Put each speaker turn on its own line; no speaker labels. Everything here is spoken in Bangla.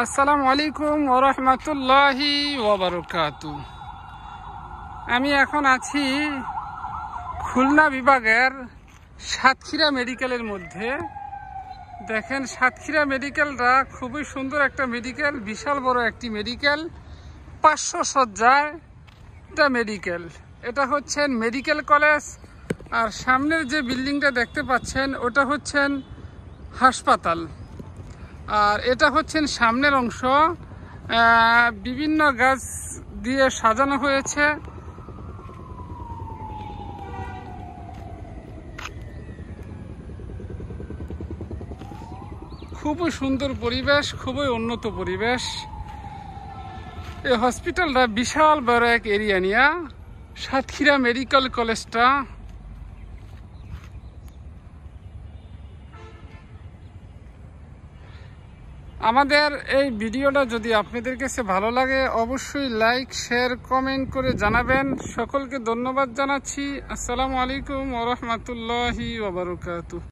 আসসালামু আলাইকুম ওয়া রাহমাতুল্লাহি ওয়া বারাকাতুহু। আমি এখন আছি খুলনা বিভাগের সাতক্ষীরা মেডিকেলের মধ্যে। দেখেন, সাতক্ষীরা মেডিকেলটা খুবই সুন্দর একটা মেডিকেল, বিশাল বড় একটি মেডিকেল, 500 শয্যার একটা মেডিকেল। এটা হচ্ছেন মেডিকেল কলেজ, আর সামনের যে বিল্ডিংটা দেখতে পাচ্ছেন ওটা হচ্ছেন হাসপাতাল। আর এটা হচ্ছেন সামনের অংশ, বিভিন্ন গাছ দিয়ে সাজানো হয়েছে। খুবই সুন্দর পরিবেশ, খুবই উন্নত পরিবেশ। এই হসপিটালটা বিশাল বড় এক এরিয়া নিয়ে, সাতক্ষীরা মেডিকেল কলেজটা। আমাদের এই ভিডিওটা যদি আপনাদের কাছে ভালো লাগে অবশ্যই লাইক, শেয়ার, কমেন্ট করে জানাবেন। সকলকে ধন্যবাদ জানাচ্ছি। আসসালামু আলাইকুম ওয়া রাহমাতুল্লাহি ওয়া বারাকাতুহু।